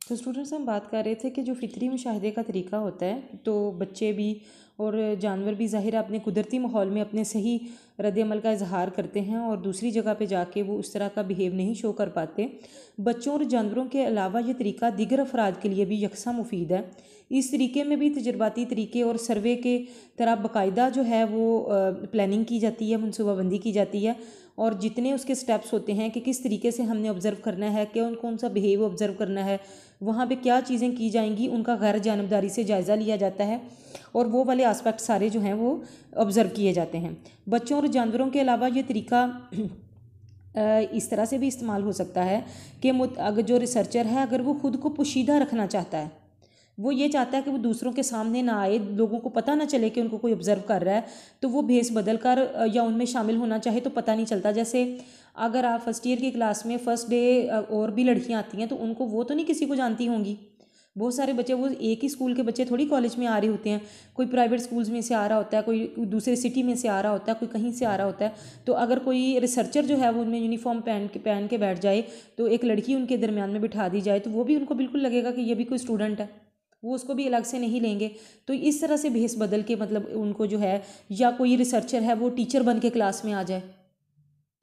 तो स्टूडेंट्स हम बात कर रहे थे कि जो फ़ितरी मुशाहिदे का तरीका होता है, तो बच्चे भी और जानवर भी ज़ाहिर है अपने कुदरती माहौल में अपने सही रद्द-ए-अमल का इजहार करते हैं और दूसरी जगह पे जाके वो उस तरह का बिहेव नहीं शो कर पाते। बच्चों और जानवरों के अलावा ये तरीका दीगर अफराद के लिए भी यकसा मुफीद है। इस तरीके में भी तजर्बाती तरीके और सर्वे के तरह बाकायदा जो है वो प्लानिंग की जाती है, मनसूबाबंदी की जाती है और जितने उसके स्टेप्स होते हैं कि किस तरीके से हमने ऑब्ज़र्व करना है, कौन कौन सा बिहेव ऑब्ज़र्व करना है, वहाँ पे क्या चीज़ें की जाएंगी, उनका गैर जानबदारी से जायज़ा लिया जाता है और वो वाले आस्पेक्ट सारे जो हैं वो ऑब्ज़र्व किए जाते हैं। बच्चों और जानवरों के अलावा ये तरीका इस तरह से भी इस्तेमाल हो सकता है कि अगर जो रिसर्चर है अगर वो ख़ुद को पोशीदा रखना चाहता है, वो ये चाहता है कि वो दूसरों के सामने ना आए, लोगों को पता ना चले कि उनको कोई ऑब्ज़र्व कर रहा है, तो वो भेस बदल कर या उनमें शामिल होना चाहे तो पता नहीं चलता। जैसे अगर आप फर्स्ट ईयर की क्लास में फ़र्स्ट डे और भी लड़कियां आती हैं तो उनको वो तो नहीं किसी को जानती होंगी। बहुत सारे बच्चे, वो एक ही स्कूल के बच्चे थोड़ी कॉलेज में आ रहे होते हैं, कोई प्राइवेट स्कूल्स में से आ रहा होता है, कोई दूसरे सिटी में से आ रहा होता है, कोई कहीं से आ रहा होता है। तो अगर कोई रिसर्चर जो है वो उनमें यूनिफॉर्म पहन के बैठ जाए, तो एक लड़की उनके दरमियान में बिठा दी जाए, तो वो भी उनको बिल्कुल लगेगा कि ये भी कोई स्टूडेंट है, वो उसको भी अलग से नहीं लेंगे। तो इस तरह से भेस बदल के मतलब उनको जो है, या कोई रिसर्चर है वो टीचर बन के क्लास में आ जाए,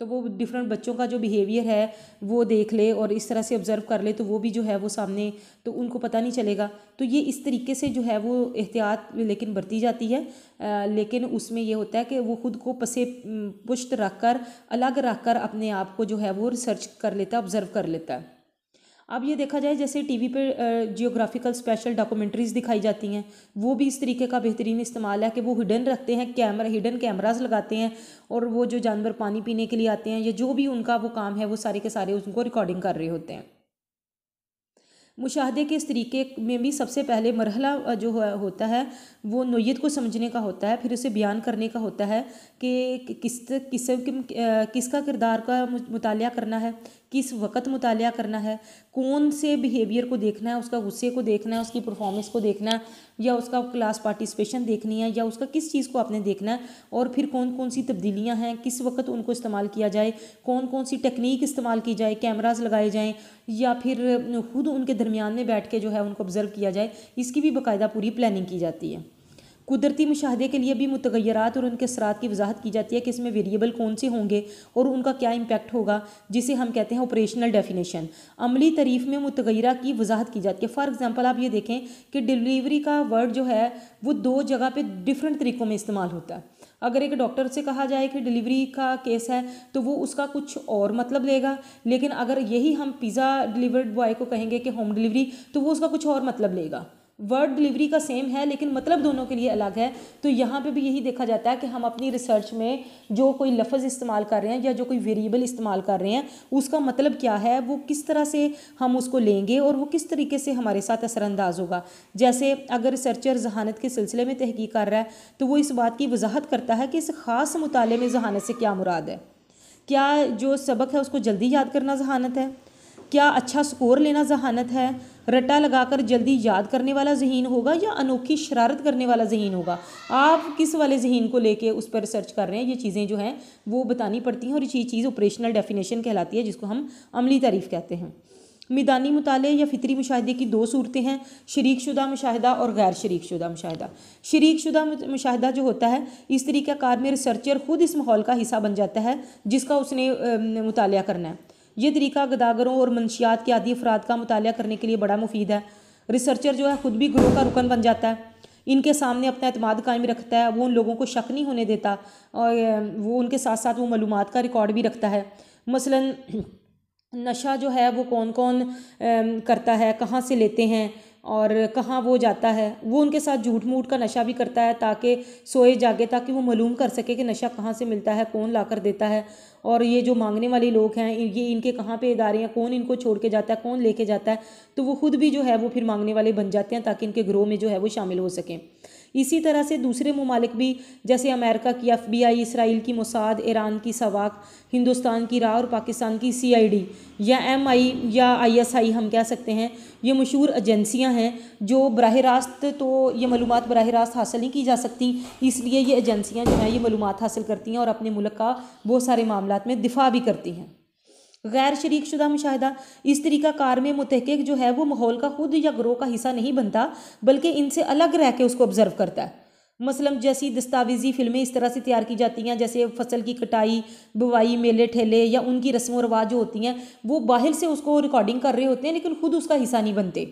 तो वो डिफरेंट बच्चों का जो बिहेवियर है वो देख ले और इस तरह से ऑब्ज़र्व कर ले, तो वो भी जो है वो सामने, तो उनको पता नहीं चलेगा। तो ये इस तरीके से जो है वो एहतियात लेकिन बरती जाती है, लेकिन उसमें ये होता है कि वो ख़ुद को पसे पुश्त रख कर, अलग रख कर अपने आप को जो है वो रिसर्च कर लेता है, ऑब्ज़र्व कर लेता है। अब ये देखा जाए जैसे टीवी पे जियोग्राफिकल स्पेशल डॉक्यूमेंट्रीज़ दिखाई जाती हैं, वो भी इस तरीके का बेहतरीन इस्तेमाल है कि वो हिडन रखते हैं, हिडन कैमराज लगाते हैं और वो जो जानवर पानी पीने के लिए आते हैं या जो भी उनका वो काम है वो सारे के सारे उनको रिकॉर्डिंग कर रहे होते हैं। मुशाहदे के इस तरीके में भी सबसे पहले मरहला जो होता है वो नोयत को समझने का होता है, फिर उसे बयान करने का होता है कि किसका किरदार का मुतालिया करना है, किस वक़्त मुतालिया करना है, कौन से बिहेवियर को देखना है, उसका गुस्से को देखना है, उसकी परफॉर्मेंस को देखना है, या उसका क्लास पार्टिसिपेशन देखनी है, या उसका किस चीज़ को आपने देखना है, और फिर कौन कौन सी तब्दीलियाँ हैं, किस वक्त उनको इस्तेमाल किया जाए, कौन कौन सी टेक्निक इस्तेमाल की जाए, कैमराज लगाए जाएँ या फिर खुद उनके दरमियान में बैठ के जो है उनको ऑब्ज़र्व किया जाए, इसकी भी बाकायदा पूरी प्लानिंग की जाती है। कुदरती मुशाहदे के लिए भी मुतगय्यरात और उनके असरात की वजाहत की जाती है कि इसमें वेरिएबल कौन से होंगे और उनका क्या इम्पैक्ट होगा, जिसे हम कहते हैं ऑपरेशनल डेफिनेशन। अमली तारीफ़ में मुतगय्यरा की वजाहत की जाती है। फॉर एग्जांपल आप ये देखें कि डिलीवरी का वर्ड जो है वो दो जगह पे डिफरेंट तरीक़ों में इस्तेमाल होता है। अगर एक डॉक्टर से कहा जाए कि डिलीवरी का केस है तो वो उसका कुछ और मतलब लेगा, लेकिन अगर यही हम पिज़्ज़ा डिलीवर्ड बॉय को कहेंगे कि होम डिलीवरी, तो वो उसका कुछ और मतलब लेगा। वर्ड डिलीवरी का सेम है लेकिन मतलब दोनों के लिए अलग है। तो यहाँ पे भी यही देखा जाता है कि हम अपनी रिसर्च में जो कोई लफ्ज़ इस्तेमाल कर रहे हैं या जो कोई वेरिएबल इस्तेमाल कर रहे हैं उसका मतलब क्या है, वो किस तरह से हम उसको लेंगे और वो किस तरीके से हमारे साथ असरअंदाज होगा। जैसे अगर रिसर्चर जहानत के सिलसिले में तहकीक कर रहा है तो वो इस बात की वजाहत करता है कि इस ख़ास मुताले में जहानत से क्या मुराद है। क्या जो सबक है उसको जल्दी याद करना जहानत है, क्या अच्छा स्कोर लेना जहानत है, रट्टा लगाकर जल्दी याद करने वाला ज़हीन होगा या अनोखी शरारत करने वाला ज़हीन होगा। आप किस वाले ज़हीन को लेके उस पर रिसर्च कर रहे हैं, ये चीज़ें जो हैं वो बतानी पड़ती हैं और ये चीज़ ऑपरेशनल डेफिनेशन कहलाती है, जिसको हम अमली तारीफ़ कहते हैं। मैदानी मुताले या फितरी मुशाहिदे की दो सूरतें हैं, शरीक शुदा मुशाहिदा और गैर शरीक शुदा मुशाहिदा। शरीक शुदा मुशाहिदा जो होता है, इस तरीक़ाकार में रिसर्चर ख़ुद इस माहौल का हिस्सा बन जाता है जिसका उसने मुतालिया करना है। ये तरीका गदागरों और मंशियात के आदि अफराद का मुतालिया करने के लिए बड़ा मुफीद है। रिसर्चर जो है ख़ुद भी ग्रोह का रुकन बन जाता है, इनके सामने अपना एतमाद कायम रखता है, वो उन लोगों को शक नहीं होने देता और वो उनके साथ साथ वो मालूमात का रिकॉर्ड भी रखता है। मसलन नशा जो है वो कौन कौन करता है, कहाँ से लेते हैं और कहाँ वो जाता है, वो उनके साथ झूठ मूठ का नशा भी करता है ताकि सोए जागे, ताकि वो मालूम कर सके कि नशा कहाँ से मिलता है, कौन ला कर देता है, और ये जो मांगने वाले लोग हैं ये इनके कहाँ पे इदारे हैं, कौन इनको छोड़ के जाता है, कौन लेके जाता है। तो वो खुद भी जो है वो फिर मांगने वाले बन जाते हैं ताकि इनके ग्रोह में जो है वो शामिल हो सकें। इसी तरह से दूसरे ममालिक भी, जैसे अमेरिका की FBI, इसराइल की मोसाद, ईरान की सवाक, हिंदुस्तान की राह और पाकिस्तान की CID या MI या ISI हम कह सकते हैं, ये मशहूर एजेंसियां हैं जो बराह रास्त, तो ये मालूमात बराह रास्त हासिल नहीं की जा सकती, इसलिए ये एजेंसियां जो हैं ये मालूमात हासिल करती हैं और अपने मुल्क का बहुत सारे मामलात में दिफा भी करती हैं। गैर शरीक शुदा मुशाहिदा, इस तरीका कार में मुतहक़्क़िक़ जो है वो माहौल का खुद या ग्रोह का हिस्सा नहीं बनता, बल्कि इनसे अलग रह के उसको ऑब्जर्व करता है। मसलन जैसी दस्तावेज़ी फिल्में इस तरह से तैयार की जाती हैं, जैसे फसल की कटाई, बुवाई, मेले ठेले या उनकी रस्म व रिवाज जो होती हैं वो बाहर से उसको रिकॉर्डिंग कर रहे होते हैं, लेकिन खुद उसका हिस्सा नहीं बनते।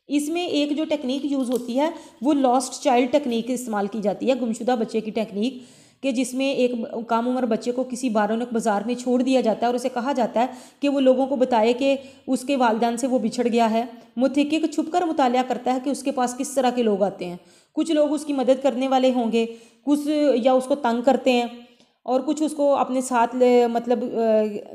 इसमें एक जो टेक्निक यूज़ होती है वो लॉस्ट चाइल्ड टेक्निक इस्तेमाल की जाती है, गुमशुदा बच्चे की टेक्निक, कि जिसमें एक कम उम्र बच्चे को किसी बारोनक बाज़ार में छोड़ दिया जाता है और उसे कहा जाता है कि वो लोगों को बताए कि उसके वालिदैन से वो बिछड़ गया है। मुतहक़्क़िक़ छुपकर मुतालिया करता है कि उसके पास किस तरह के लोग आते हैं। कुछ लोग उसकी मदद करने वाले होंगे, कुछ या उसको तंग करते हैं, और कुछ उसको अपने साथ मतलब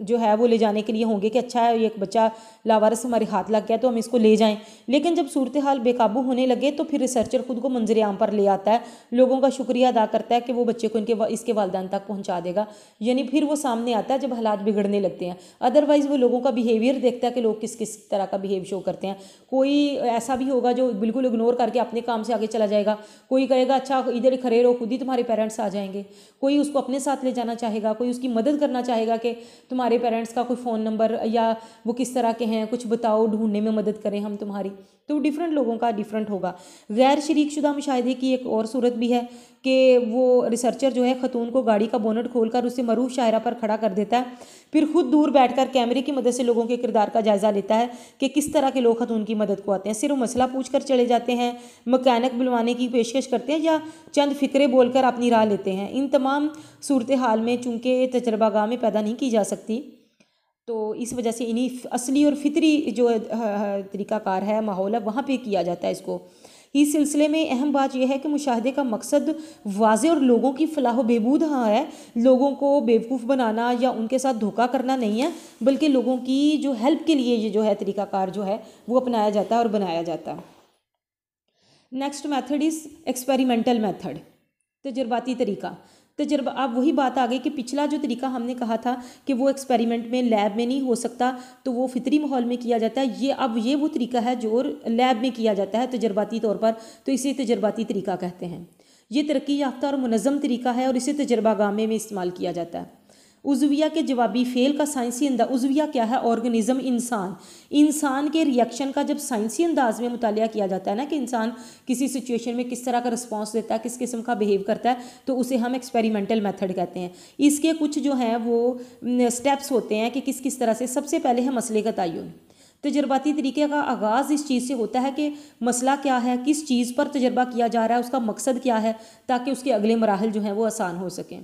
जो है वो ले जाने के लिए होंगे कि अच्छा है ये एक बच्चा लावारिस हमारे हाथ लग गया तो हम इसको ले जाएं। लेकिन जब सूरत हाल बेकाबू होने लगे तो फिर रिसर्चर खुद को मंजर आम पर ले आता है, लोगों का शुक्रिया अदा करता है कि वो बच्चे को इसके वालिदैन तक पहुँचा देगा, यानी फिर वो सामने आता है जब हालात बिगड़ने लगते हैं। अदरवाइज़ वो लोगों का बिहेवियर देखता है कि लोग किस किस तरह का बिहेव शो करते हैं। कोई ऐसा भी होगा जो बिल्कुल इग्नोर करके अपने काम से आगे चला जाएगा, कोई कहेगा अच्छा इधर खड़े रहो, खुद ही तुम्हारे पेरेंट्स आ जाएंगे, कोई उसको अपने साथ ले जाना चाहेगा, कोई उसकी मदद करना चाहेगा कि तुम्हारे पेरेंट्स का कोई फ़ोन नंबर या वो किस तरह के हैं कुछ बताओ, ढूंढने में मदद करें हम तुम्हारी। तो डिफरेंट लोगों का डिफरेंट होगा। गैर शरीक शुदा मुशाहिदे की एक और सूरत भी है कि वो रिसर्चर जो है खतून को गाड़ी का बोनट खोलकर उसे मरूफ शायरा पर खड़ा कर देता है, फिर खुद दूर बैठकर कैमरे की मदद से लोगों के किरदार का जायज़ा लेता है कि किस तरह के लोग खतून की मदद को आते हैं। सिर्फ मसला पूछ कर चले जाते हैं, मकैनिक बुलवाने की पेशकश करते हैं या चंद फ़िक्रे बोलकर अपनी राह लेते हैं। इन तमाम सूरत हाल में चूँकि तजर्बागाह में पैदा नहीं की जा सकती, तो इस वजह से इन्हीं असली और फितरी जो तरीक़ाकार है, माहौल है, वहाँ पे किया जाता है इसको। इस सिलसिले में अहम बात यह है कि मुशाहदे का मकसद वाज़े और लोगों की फलाह बहबूद हाँ है, लोगों को बेवकूफ़ बनाना या उनके साथ धोखा करना नहीं है, बल्कि लोगों की जो हेल्प के लिए ये जो है तरीक़ाकार जो है वो अपनाया जाता है और बनाया जाता है। Next method is experimental method, तजर्बाती तरीका। तजर्बा, अब वही बात आ गई कि पिछला जो तरीका हमने कहा था कि वो एक्सपेरिमेंट में लैब में नहीं हो सकता, तो वो फितरी माहौल में किया जाता है। ये वो तरीका है जो लैब में किया जाता है तजर्बाती तौर पर, तो इसे तजर्बाती तरीका कहते हैं। ये तरक्की याफ्ता और मुनज़्ज़म तरीका है और इसे तजर्बागाह में इस्तेमाल किया जाता है। उज़विया के जवाबी फ़ेल का साइंसी अंदाज, उज़विया क्या है? ऑर्गेनिज़म, इंसान के रिएक्शन का जब साइंसी अंदाज में मुतालिया किया जाता है ना कि इंसान किसी सिचुएशन में किस तरह का रिस्पॉन्स देता है, किस किस्म का बिहेव करता है, तो उसे हम एक्सपेरिमेंटल मेथड कहते हैं। इसके कुछ जो हैं वो स्टेप्स होते हैं कि किस किस तरह से। सबसे पहले है मसले का तयन। तजर्बाती तरीके का आगाज़ इस चीज़ से होता है कि मसला क्या है, किस चीज़ पर तजर्बा किया जा रहा है, उसका मकसद क्या है, ताकि उसके अगले मराहल जो हैं वो आसान हो सकें।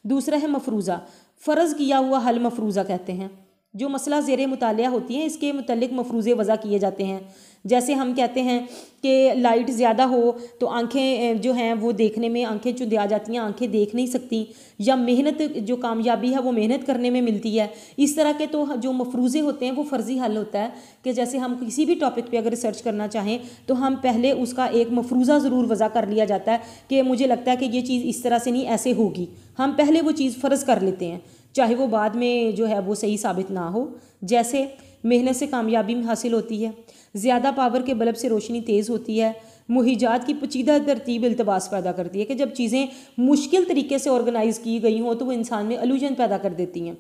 दूसरा है मफरूज़ा, फ़र्ज़ किया हुआ हल मफरूज़ा कहते हैं। जो मसला ज़ेरे मुतालिया होती है इसके मुतल्लिक़ मफरूज़े वज़ा किए जाते हैं। जैसे हम कहते हैं कि लाइट ज़्यादा हो तो आँखें जो हैं वो देखने में आँखें चुंधिया जाती हैं, आँखें देख नहीं सकती, या मेहनत जो कामयाबी है वो मेहनत करने में मिलती है। इस तरह के तो जो मफरूज़े होते हैं वो फ़र्ज़ी हल होता है कि जैसे हम किसी भी टॉपिक पे अगर रिसर्च करना चाहें तो हम पहले उसका एक मफरूज़ा ज़रूर वज़ा कर लिया जाता है कि मुझे लगता है कि ये चीज़ इस तरह से नहीं ऐसे होगी। हम पहले वो चीज़ फ़र्ज़ कर लेते हैं, चाहे वो बाद में जो है वो सही साबित ना हो। जैसे मेहनत से कामयाबी में हासिल होती है, ज़्यादा पावर के बल्ब से रोशनी तेज़ होती है, मुहिजात की पेचीदा तरतीब इल्तबास पैदा करती है कि जब चीज़ें मुश्किल तरीके से ऑर्गेनाइज़ की गई हों तो वो इंसान में अलूजन पैदा कर देती हैं।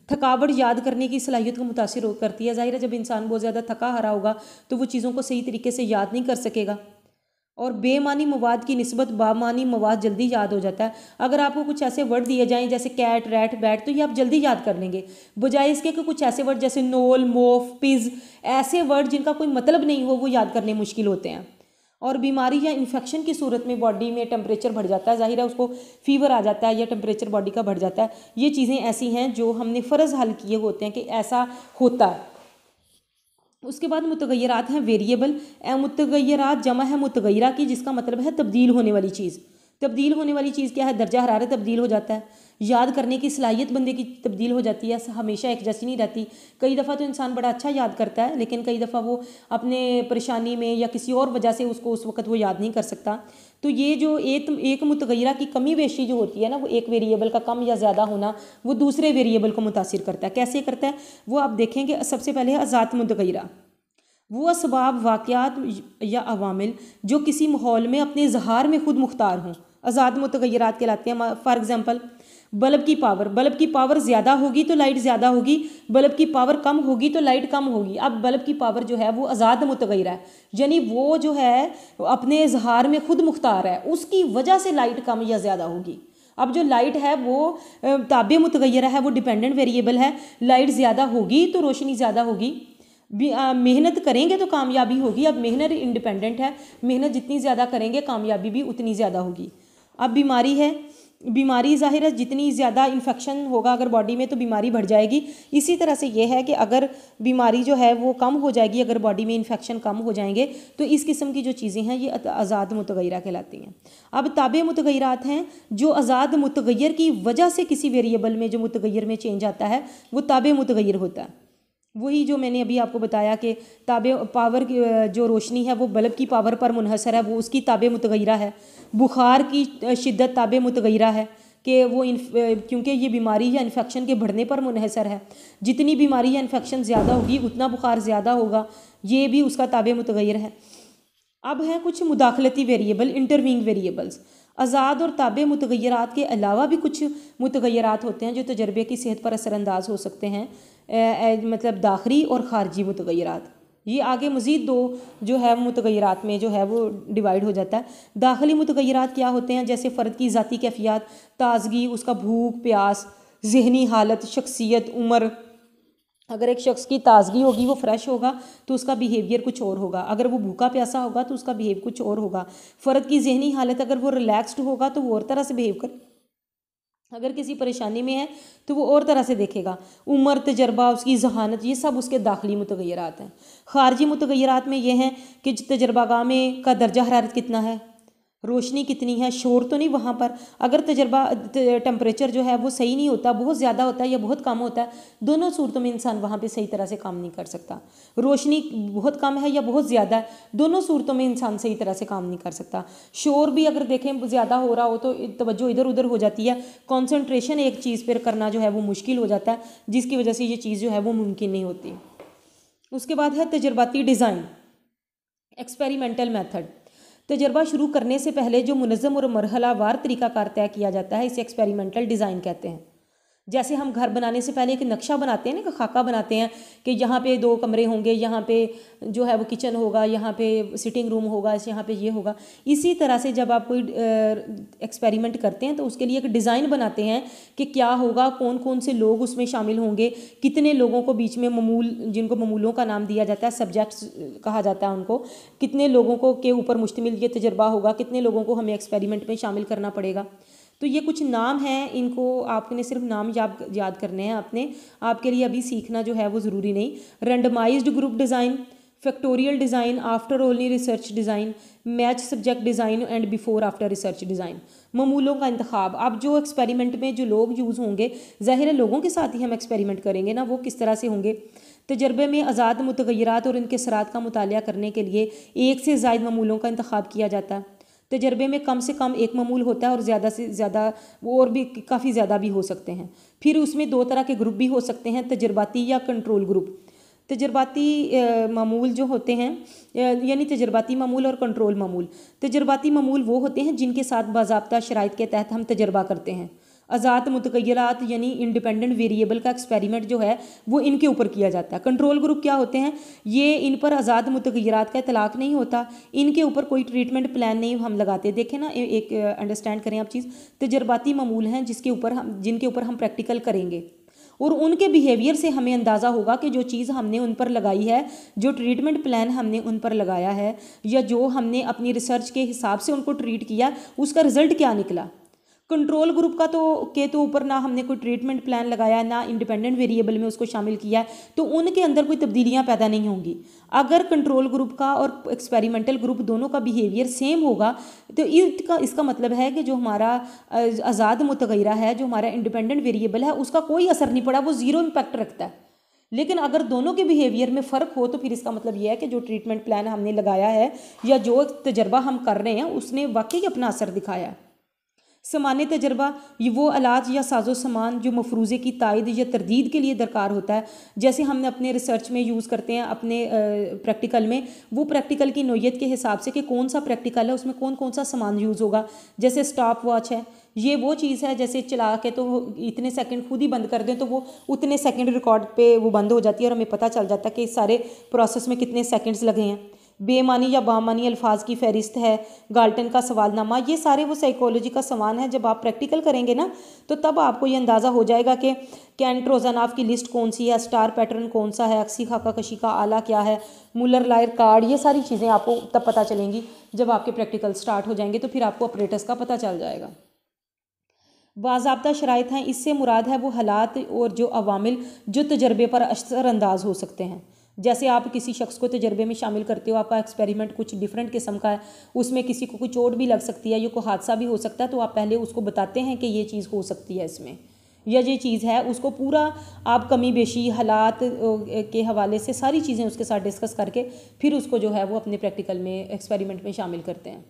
थकावट याद करने की सलाहियत को मुतासिर करती है। ज़ाहिर है जब इंसान बहुत ज़्यादा थका हारा होगा तो वो चीज़ों को सही तरीके से याद नहीं कर सकेगा। और बेमानी मवाद की निस्बत बामानी मवाद जल्दी याद हो जाता है। अगर आपको कुछ ऐसे वर्ड दिए जाएं जैसे कैट, रैट, बैट, तो ये आप जल्दी याद कर लेंगे, बजाय इसके कि कुछ ऐसे वर्ड जैसे नोल, मोफ, पिज, ऐसे वर्ड जिनका कोई मतलब नहीं हो वो याद करने मुश्किल होते हैं। और बीमारी या इन्फेक्शन की सूरत में बॉडी में टेम्परेचर बढ़ जाता है, ज़ाहिर है उसको फीवर आ जाता है या टेम्परेचर बॉडी का बढ़ जाता है। ये चीज़ें ऐसी हैं जो हमने फ़र्ज़ हल किए होते हैं कि ऐसा होता है। उसके बाद मुतगय्यरात हैं वेरिएबल। मुतगय्यरात जमा है मुतगय्यरा की, जिसका मतलब है तब्दील होने वाली चीज़। तब्दील होने वाली चीज़ क्या है? दर्जा हरारत तब्दील हो जाता है, याद करने की सलाहियत बंदे की तब्दील हो जाती है, हमेशा एक जैसी नहीं रहती। कई दफ़ा तो इंसान बड़ा अच्छा याद करता है लेकिन कई दफ़ा वो अपने परेशानी में या किसी और वजह से उसको उस वक्त वो याद नहीं कर सकता। तो ये जो एक मुतगय्यरा की कमी बेशी जो होती है ना, वो एक वेरिएबल का कम या ज़्यादा होना वो दूसरे वेरिएबल को मुतासिर करता है। कैसे करता है वो आप देखेंगे। सबसे पहले है अज़ात मुतगय्यरा, वो असबाब, वाक़यात या अवामिल जो किसी माहौल में अपने इज़हार में खुद मुख्तार हों, आज़ाद मुतगय्यरात कहलाते हैं। फॉर एग्ज़ाम्पल बल्ब की पावर ज़्यादा होगी तो लाइट ज़्यादा होगी, बल्ब की पावर कम होगी तो लाइट कम होगी। अब बल्ब की पावर जो है वो आज़ाद मुतगय्यर है, यानी वो जो है अपने इजहार में खुद मुख्तार है, उसकी वजह से लाइट कम या ज़्यादा होगी। अब जो लाइट है वो ताबे मुतगय्यर है, वो डिपेंडेंट वेरिएबल है, लाइट ज़्यादा होगी तो रोशनी ज़्यादा होगी, मेहनत करेंगे तो कामयाबी होगी। अब मेहनत इंडिपेंडेंट है, मेहनत जितनी ज़्यादा करेंगे कामयाबी भी उतनी ज़्यादा होगी। अब बीमारी है, बीमारी ज़ाहिर है जितनी ज़्यादा इन्फेक्शन होगा अगर बॉडी में तो बीमारी बढ़ जाएगी। इसी तरह से ये है कि अगर बीमारी जो है वो कम हो जाएगी, अगर बॉडी में इन्फेक्शन कम हो जाएंगे तो इस किस्म की जो चीज़ें हैं ये आज़ाद मुतगय्यरा कहलाती हैं। अब ताबे मुतगय्यरात हैं जो आज़ाद मुतगय्यर की वजह से किसी वेरिएबल में जो मुतगय्यर में चेंज आता है वो ताबे मुतगय्यर होता है। वही जो मैंने अभी आपको बताया कि ताबे पावर की जो रोशनी है वो बल्ब की पावर पर मुनहसर है, वो उसकी ताबे मुतगय्यरा है। बुखार की शिद्दत ताबे मुतगय्यरा है कि वो क्योंकि ये बीमारी या इन्फेक्शन के बढ़ने पर मुनहसर है। जितनी बीमारी या इन्फेक्शन ज़्यादा होगी उतना बुखार ज़्यादा होगा, ये भी उसका ताबे मुतगय्यर है। अब हैं कुछ मुदाखलती वेरिएबल, इंटरवीइंग वेरिएबल्स। आज़ाद और ताबे मुतगय्यरात के अलावा भी कुछ मुतगय्यरात होते हैं जो तजर्बे की सेहत पर असरअंदाज हो सकते हैं, मतलब दाखिली और ख़ारजी मुतगय्यरात। ये आगे मज़ीद दो जो है मुतगय्यरात में जो है वो डिवाइड हो जाता है। दाखिली मुतगय्यरात क्या होते हैं, जैसे फ़र्द की ज़ाती कैफियत, ताजगी, उसका भूख प्यास, जहनी हालत, शख्सियत, उम्र। अगर एक शख्स की ताजगी होगी, वो फ्रेश होगा तो उसका बिहेवियर कुछ और होगा, अगर वो भूखा प्यासा होगा तो उसका बिहेव कुछ और होगा। फ़र्द की जहनी हालत, अगर वो रिलैक्स्ड होगा तो वो और तरह से बिहेव कर, अगर किसी परेशानी में है तो वो और तरह से देखेगा। उम्र, तजर्बा, उसकी जहानत, ये सब उसके दाखिली मुतगय्यरात हैं। ख़ारजी मुतगय्यरात में ये हैं कि तजर्बागाह में का दर्जा हरारत कितना है, रोशनी कितनी है, शोर तो नहीं वहाँ पर। अगर टेम्परेचर जो है वो सही नहीं होता, बहुत ज़्यादा होता है या बहुत कम होता है, दोनों सूरतों में इंसान वहाँ पे सही तरह से काम नहीं कर सकता। रोशनी बहुत कम है या बहुत ज़्यादा है, दोनों सूरतों में इंसान सही तरह से काम नहीं कर सकता। शोर भी अगर देखें ज़्यादा हो रहा हो तो तवज्जो इधर उधर हो जाती है, कॉन्सेंट्रेशन एक चीज़ पर करना जो है वो मुश्किल हो जाता है, जिसकी वजह से ये चीज़ जो है वो मुमकिन नहीं होती। उसके बाद है तजर्बाती डिज़ाइन, एक्सपेरिमेंटल मेथड। तजर्बा शुरू करने से पहले जो मुनज़्ज़म और मरहलावार तरीक़ाकार तय किया जाता है इसे एक्सपेरिमेंटल डिज़ाइन कहते हैं। जैसे हम घर बनाने से पहले एक नक्शा बनाते हैं ना, खाका बनाते हैं कि यहाँ पे 2 कमरे होंगे, यहाँ पे जो है वो किचन होगा, यहाँ पे सिटिंग रूम होगा, यहाँ पे ये होगा। इसी तरह से जब आप कोई एक्सपेरिमेंट करते हैं तो उसके लिए एक डिज़ाइन बनाते हैं कि क्या होगा, कौन कौन से लोग उसमें शामिल होंगे, कितने लोगों को बीच में ममूल, जिनको ममूलों का नाम दिया जाता है, सब्जेक्ट्स कहा जाता है उनको, कितने लोगों को के ऊपर मुश्तमिल ये तजर्बा होगा, कितने लोगों को हमें एक्सपेरिमेंट में शामिल करना पड़ेगा। तो ये कुछ नाम हैं, इनको आपने सिर्फ नाम याद करने हैं अपने, आपके लिए अभी सीखना जो है वो ज़रूरी नहीं। Randomised group design, factorial design, after only research design, match subject design and before after research design. ममूलों का इंतखाब, अब जो एक्सपेरिमेंट में जो लोग यूज़ होंगे, ज़ाहिर है लोगों के साथ ही हम एक्सपेरिमेंट करेंगे ना, वो किस तरह से होंगे। तजर्बे में आज़ाद मुतगय्यरात और इनके असरात का मुतालिया करने के लिए एक से ज़ायद ममूलों का इंतखाब किया जाता है। तजर्बे में कम से कम एक ममूल होता है और ज़्यादा से ज़्यादा वो और भी काफ़ी ज़्यादा भी हो सकते हैं। फिर उसमें 2 तरह के ग्रुप भी हो सकते हैं, तजर्बाती या कंट्रोल ग्रुप। तजर्बाती ममूल जो होते हैं, यानी तजर्बाती ममूल और कंट्रोल ममूल। तजर्बाती ममूल वो होते हैं जिनके साथ बाज़ाब्ता शराइत के तहत हम तजर्बा करते हैं। आज़ाद मुतगय्यरात यानी इंडिपेंडेंट वेरिएबल का एक्सपेरिमेंट जो है वो इनके ऊपर किया जाता है। कंट्रोल ग्रुप क्या होते हैं, ये इन पर आज़ाद मुतगय्यरात का इतलाक़ नहीं होता, इनके ऊपर कोई ट्रीटमेंट प्लान नहीं हम लगाते। देखें ना, एक अंडरस्टैंड करें आप चीज़, तजर्बाती ममूल हैं जिनके ऊपर हम प्रैक्टिकल करेंगे और उनके बिहेवियर से हमें अंदाज़ा होगा कि जो चीज़ हमने उन पर लगाई है, जो ट्रीटमेंट प्लान हमने उन पर लगाया है, या जो हमने अपनी रिसर्च के हिसाब से उनको ट्रीट किया, उसका रिज़ल्ट क्या निकला। कंट्रोल ग्रुप का तो ऊपर ना हमने कोई ट्रीटमेंट प्लान लगाया, ना इंडिपेंडेंट वेरिएबल में उसको शामिल किया, तो उनके अंदर कोई तब्दीलियां पैदा नहीं होंगी। अगर कंट्रोल ग्रुप का और एक्सपेरिमेंटल ग्रुप दोनों का बिहेवियर सेम होगा तो इसका मतलब है कि जो हमारा आज़ाद मुतगय्यरा है, जो हमारा इंडिपेंडेंट वेरिएबल है, उसका कोई असर नहीं पड़ा, वो ज़ीरो इम्पैक्ट रखता है। लेकिन अगर दोनों के बिहेवियर में फ़र्क हो तो फिर इसका मतलब यह है कि जो ट्रीटमेंट प्लान हमने लगाया है या जो तजर्बा हम कर रहे हैं उसने वाकई अपना असर दिखाया है। सामान्य तजर्बा ये वो आलात या साजो सामान जो मफरूज़े की तायद या तरदीद के लिए दरकार होता है, जैसे हमने अपने रिसर्च में यूज़ करते हैं अपने प्रैक्टिकल में, वो प्रैक्टिकल की नौइयत के हिसाब से कि कौन सा प्रैक्टिकल है उसमें कौन कौन सा सामान यूज़ होगा। जैसे स्टॉप वॉच है, ये वो चीज़ है जैसे चला के तो इतने सेकंड खुद ही बंद कर दें तो वो उतने सेकंड रिकॉर्ड पे वो बंद हो जाती है और हमें पता चल जाता है कि इस सारे प्रोसेस में कितने सेकंड्स लगे हैं। बेमानी या बामानी अल्फाज की फहरिस्त है, गाल्टन का सवालनामा, ये सारे वो साइकोलॉजी का सामान है। जब आप प्रैक्टिकल करेंगे ना तो तब आपको ये अंदाज़ा हो जाएगा कि कैंट रोज़ानाफ की लिस्ट कौन सी है, स्टार पैटर्न कौन सा है, अक्सी खाका कशी का आला क्या है, मुलर लायर कार्ड, ये सारी चीज़ें आपको तब पता चलेंगी जब आपके प्रैक्टिकल स्टार्ट हो जाएंगे, तो फिर आपको ऑपरेटर्स का पता चल जाएगा। बाज़ाब्ता शराइत हैं, इससे मुराद है वो हालात और जो अवामिल जो तजर्बे पर असरअंदाज हो सकते हैं। जैसे आप किसी शख्स को तजर्बे में शामिल करते हो, आपका एक्सपेरिमेंट कुछ डिफरेंट किस्म का है, उसमें किसी को कोई चोट भी लग सकती है या कोई हादसा भी हो सकता है, तो आप पहले उसको बताते हैं कि ये चीज़ हो सकती है इसमें, या ये चीज़ है, उसको पूरा आप कमी बेशी हालात के हवाले से सारी चीज़ें उसके साथ डिस्कस करके फिर उसको जो है वो अपने प्रैक्टिकल में एक्सपेरिमेंट में शामिल करते हैं।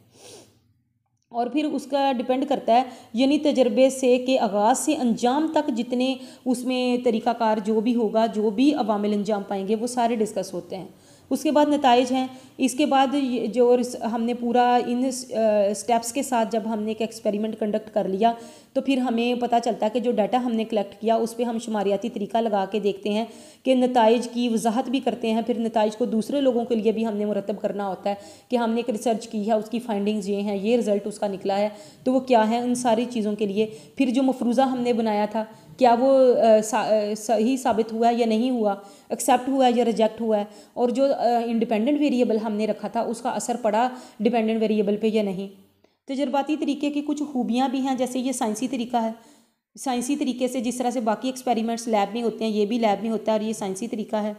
और फिर उसका डिपेंड करता है यानी तजर्बे से के आगाज़ से अंजाम तक जितने उसमें तरीक़ाकार जो भी होगा, जो भी अवामिल अंजाम पाएंगे वो सारे डिस्कस होते हैं। उसके बाद नताइज हैं, इसके बाद जो हमने पूरा इन स्टेप्स के साथ जब हमने एक एक्सपेरिमेंट कंडक्ट कर लिया तो फिर हमें पता चलता है कि जो डाटा हमने कलेक्ट किया उस पर हम शुमारियाती तरीका लगा के देखते हैं कि नताइज की वजाहत भी करते हैं। फिर नताइज को दूसरे लोगों के लिए भी हमने मुरतब करना होता है कि हमने एक रिसर्च की है, उसकी फाइंडिंग्स ये हैं, ये रिज़ल्ट उसका निकला है, तो वो क्या है, उन सारी चीज़ों के लिए। फिर जो मफरूज़ा हमने बनाया था क्या वो सही साबित हुआ है या नहीं हुआ, एक्सेप्ट हुआ है या रिजेक्ट हुआ है, और जो इंडिपेंडेंट वेरिएबल हमने रखा था उसका असर पड़ा डिपेंडेंट वेरिएबल पे या नहीं। तजर्बाती तरीके की कुछ खूबियाँ भी हैं, जैसे ये साइंसी तरीका है। साइंसी तरीके से जिस तरह से बाकी एक्सपेरिमेंट्स लैब में होते हैं ये भी लैब में होता है और ये साइंसी तरीका है।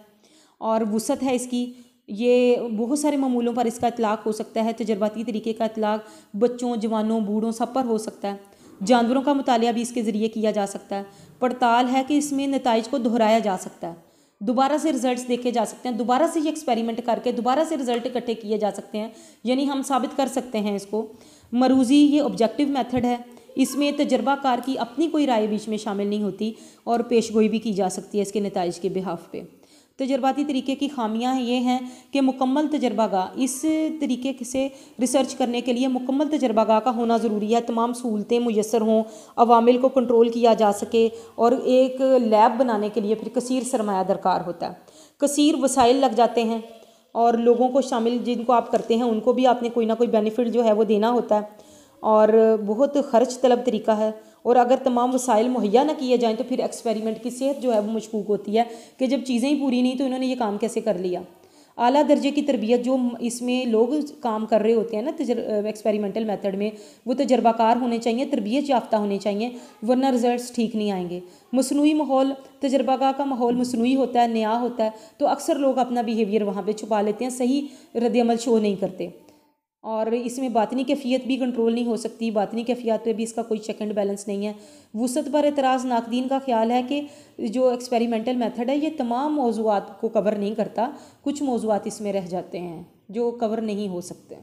और वुसअत है इसकी, ये बहुत सारे मामूलों पर इसका इतलाक़ हो सकता है। तजर्बाती तरीके का इतलाक़ बच्चों, जवानों, बूढ़ों सब पर हो सकता है। जानवरों का मुतालिया भी इसके ज़रिए किया जा सकता है। पड़ताल है कि इसमें नताइज को दोहराया जा सकता है, दोबारा से रिजल्ट्स देखे जा सकते हैं, दोबारा से ये एक्सपेरिमेंट करके दोबारा से रिजल्ट इकट्ठे किए जा सकते हैं, यानी हम साबित कर सकते हैं इसको। मरूजी ये ऑब्जेक्टिव मेथड है, इसमें तजर्बाकार की अपनी कोई राय बीच में शामिल नहीं होती और पेशगोई भी की जा सकती है इसके नताइज के बिहाफ पे। तजर्बाती तरीके की खामियां ये हैं कि मुकम्मल तजर्बागाह, इस तरीके से रिसर्च करने के लिए मुकम्मल तजर्बागाह का होना ज़रूरी है। तमाम सहूलतें मुयसर हों, अवामिल को कंट्रोल किया जा सके, और एक लैब बनाने के लिए फिर कसीर सरमाया दरकार होता है। कसीर वसाइल लग जाते हैं और लोगों को शामिल जिनको आप करते हैं उनको भी आपने कोई ना कोई बेनिफिट जो है वो देना होता है, और बहुत ख़र्च तलब तरीका है। और अगर तमाम वसाइल मुहैया ना किए जाएँ तो फिर एक्सपेरिमेंट की सेहत जो है वो मशकूक होती है कि जब चीज़ें ही पूरी नहीं तो इन्होंने ये काम कैसे कर लिया। आला दर्जे की तरबियत जो इसमें लोग काम कर रहे होते हैं ना एक्सपेरिमेंटल मेथड में, वो तजर्बाकार होने चाहिए, तरबियत याफ्ता होने चाहिए, वरना रिजल्ट्स ठीक नहीं आएंगे। मसनूई माहौल, तजर्बागाह का माहौल मसनूई होता है, नया होता है, तो अक्सर लोग अपना बिहेवियर वहाँ पे छुपा लेते हैं, सही रद्द-ए-अमल शो नहीं करते। और इसमें बातनी कैफियत भी कंट्रोल नहीं हो सकती, बातनी कैफियत पे भी इसका कोई चेक एंड बैलेंस नहीं है। वुसअत पर एतराज़ नाकदीन का ख्याल है कि जो एक्सपेरिमेंटल मेथड है ये तमाम मौज़ूआत को कवर नहीं करता, कुछ मौज़ूआत इसमें रह जाते हैं जो कवर नहीं हो सकते।